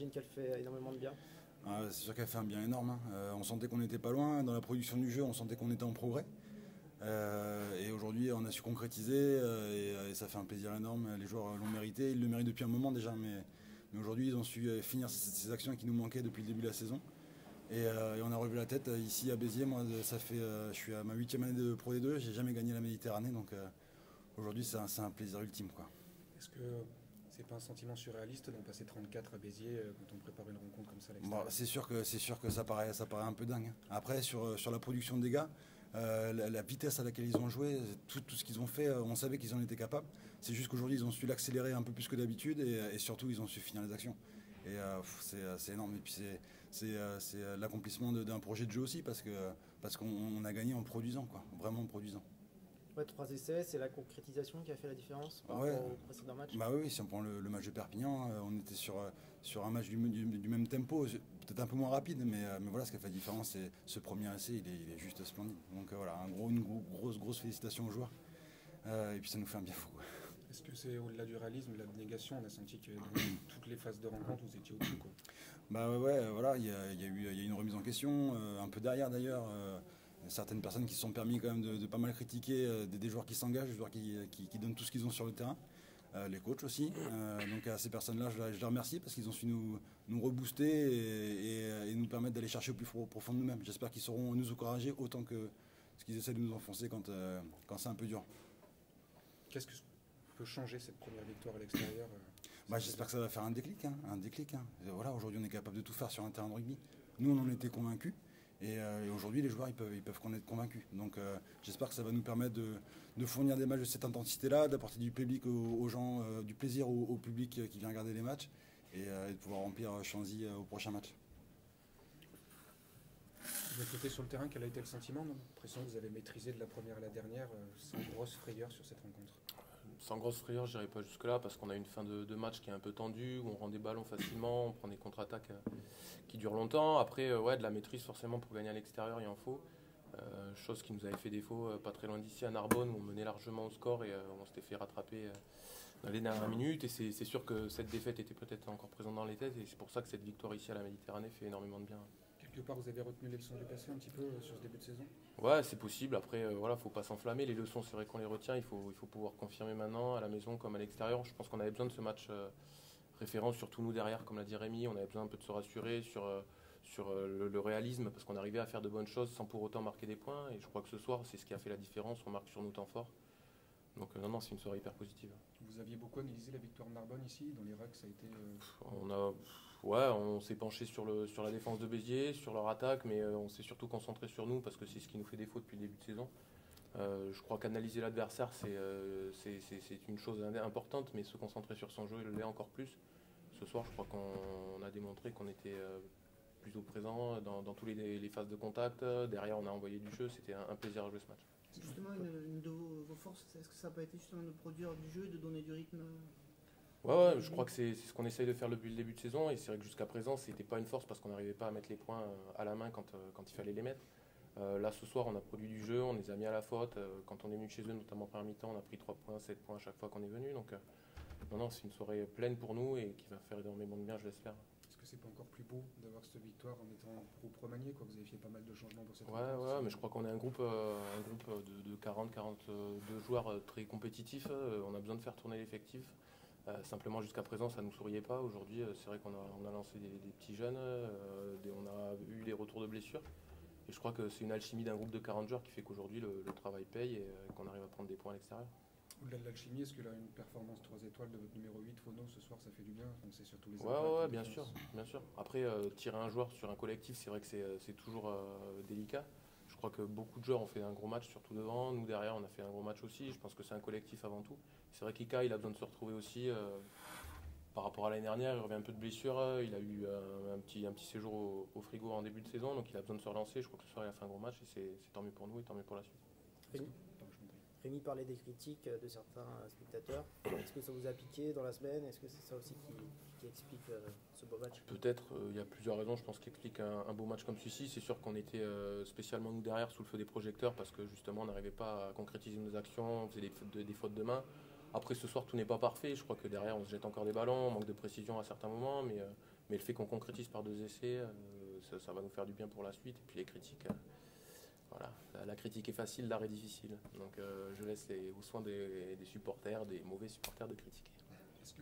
j'imagine qu'elle fait énormément de bien. Ah, c'est sûr qu'elle fait un bien énorme, hein. On sentait qu'on n'était pas loin. Dans la production du jeu, on sentait qu'on était en progrès. Et aujourd'hui, on a su concrétiser et ça fait un plaisir énorme. Les joueurs l'ont mérité. Ils le méritent depuis un moment déjà, mais aujourd'hui, ils ont su finir ces actions qui nous manquaient depuis le début de la saison. Et on a relevé la tête ici à Béziers. Moi, je suis à ma 8e année de Pro D2. J'ai jamais gagné la Méditerranée, donc aujourd'hui, c'est un plaisir ultime, quoi. Est-ce que c'est pas un sentiment surréaliste d'en passer 34 à Béziers quand on prépare une rencontre comme ça à Bon, l'extérieur? c'est sûr que ça paraît un peu dingue, hein. Après, sur la production de dégâts, la vitesse à laquelle ils ont joué, tout ce qu'ils ont fait, on savait qu'ils en étaient capables. C'est juste qu'aujourd'hui, ils ont su l'accélérer un peu plus que d'habitude et surtout, ils ont su finir les actions. Et c'est énorme. Et puis c'est l'accomplissement d'un projet de jeu aussi parce qu'on a gagné en produisant, quoi, vraiment en produisant. Ouais, 3 essais, c'est la concrétisation qui a fait la différence par Ouais. rapport au précédent match. Bah oui, si on prend le match de Perpignan, on était sur un match du même tempo, peut-être un peu moins rapide, mais voilà, ce qui a fait la différence, c'est ce premier essai, il est juste splendide. Donc voilà, une grosse félicitation aux joueurs. Et puis ça nous fait un bien fou, quoi. Est-ce que c'est au-delà du réalisme, l'abnégation? On a senti que dans toutes les phases de rencontre, vous étiez au-dessus, quoi. Bah ouais, voilà, il y a eu une remise en question, un peu derrière d'ailleurs. Certaines personnes qui se sont permis quand même de pas mal critiquer des joueurs qui s'engagent, des joueurs qui donnent tout ce qu'ils ont sur le terrain. Les coachs aussi. Donc à ces personnes-là, je les remercie parce qu'ils ont su nous rebooster et nous permettre d'aller chercher au plus profond de nous-mêmes. J'espère qu'ils sauront nous encourager autant que ce qu'ils essaient de nous enfoncer quand c'est un peu dur. Qu'est-ce que peut changer cette première victoire à l'extérieur? J'espère que ça va faire un déclic. Et voilà, aujourd'hui, on est capable de tout faire sur un terrain de rugby. Nous, on en était convaincus. Et aujourd'hui, les joueurs, ils peuvent qu'on être convaincus. Donc j'espère que ça va nous permettre de fournir des matchs de cette intensité-là, d'apporter du public aux gens, du plaisir au public qui vient regarder les matchs et de pouvoir remplir Chanzy au prochain match. De votre côté sur le terrain, quel a été le sentiment? J'ai l'impression que vous avez maîtrisé de la première à la dernière sans grosse frayeur sur cette rencontre. Sans grosse frayeur, je n'irai pas jusque-là parce qu'on a une fin de match qui est un peu tendue, où on rend des ballons facilement, on prend des contre-attaques qui durent longtemps. Après, ouais, de la maîtrise forcément pour gagner à l'extérieur, il en faut. Chose qui nous avait fait défaut pas très loin d'ici à Narbonne, où on menait largement au score et on s'était fait rattraper dans les dernières minutes. Et c'est sûr que cette défaite était peut-être encore présente dans les têtes et c'est pour ça que cette victoire ici à la Méditerranée fait énormément de bien. Quelque part, vous avez retenu les leçons du passé un petit peu sur ce début de saison? Ouais, c'est possible. Après, voilà, faut pas s'enflammer. Les leçons, c'est vrai qu'on les retient. Il faut pouvoir confirmer maintenant, à la maison comme à l'extérieur. Je pense qu'on avait besoin de ce match référence, surtout nous derrière, comme l'a dit Rémi. On avait besoin un peu de se rassurer sur le réalisme, parce qu'on arrivait à faire de bonnes choses sans pour autant marquer des points. Et je crois que ce soir, c'est ce qui a fait la différence. On marque sur nos temps forts. Donc non, c'est une soirée hyper positive. Vous aviez beaucoup analysé la victoire de Narbonne ici, dans les racks, ça a été... On s'est penché sur la défense de Béziers, sur leur attaque, mais on s'est surtout concentré sur nous parce que c'est ce qui nous fait défaut depuis le début de saison. Je crois qu'analyser l'adversaire, c'est une chose importante, mais se concentrer sur son jeu, il l'est encore plus. Ce soir, je crois qu'on a démontré qu'on était plutôt présent dans toutes les phases de contact. Derrière, on a envoyé du jeu, c'était un plaisir à jouer ce match. C'est justement une de vos forces, est-ce que ça n'a pas été justement de produire du jeu, de donner du rythme? Ouais, je crois que c'est ce qu'on essaye de faire depuis le début de saison et c'est vrai que jusqu'à présent c'était pas une force parce qu'on n'arrivait pas à mettre les points à la main quand il fallait les mettre. Là ce soir on a produit du jeu, on les a mis à la faute. Quand on est venu chez eux, notamment par mi-temps, on a pris 3 points, 7 points à chaque fois qu'on est venu. Donc non, c'est une soirée pleine pour nous et qui va faire énormément de bien, je l'espère. Est-ce que c'est pas encore plus beau d'avoir cette victoire en étant pro remanié, quoi? Vous avez fait pas mal de changements pour cette rencontre. Ouais, mais je crois qu'on est un groupe de 40-42 joueurs très compétitifs. On a besoin de faire tourner l'effectif. Simplement jusqu'à présent ça ne nous souriait pas. Aujourd'hui c'est vrai qu'on a lancé des petits jeunes, on a eu des retours de blessures et je crois que c'est une alchimie d'un groupe de 40 joueurs qui fait qu'aujourd'hui le travail paye et qu'on arrive à prendre des points à l'extérieur. Au-delà de l'alchimie, est-ce que là une performance 3 étoiles de votre numéro 8 Fono ce soir ça fait du bien? C'est surtout les ouais, bien sûr. Après tirer un joueur sur un collectif, c'est vrai que c'est toujours délicat. Je crois que beaucoup de joueurs ont fait un gros match, surtout devant. Nous, derrière, on a fait un gros match aussi. Je pense que c'est un collectif avant tout. C'est vrai qu'Ika, il a besoin de se retrouver aussi. Par rapport à l'année dernière, il revient un peu de blessure. Il a eu un petit séjour au frigo en début de saison. Donc, il a besoin de se relancer. Je crois que ce soir, il a fait un gros match. Et c'est tant mieux pour nous et tant mieux pour la suite. Rémi parlait des critiques de certains spectateurs. Est-ce que ça vous a piqué dans la semaine? Est-ce que c'est ça aussi qui explique ce beau match? Peut-être, il y a plusieurs raisons, je pense, qui expliquent un beau match comme celui-ci. C'est sûr qu'on était spécialement nous derrière sous le feu des projecteurs parce que justement on n'arrivait pas à concrétiser nos actions, on faisait des fautes de main. Après ce soir tout n'est pas parfait, je crois que derrière on se jette encore des ballons, on manque de précision à certains moments, mais Mais le fait qu'on concrétise par 2 essais, ça va nous faire du bien pour la suite. Et puis les critiques, voilà, la critique est facile, l'art est difficile. Donc je laisse aux soins des supporters, des mauvais supporters de critiquer. Est-ce que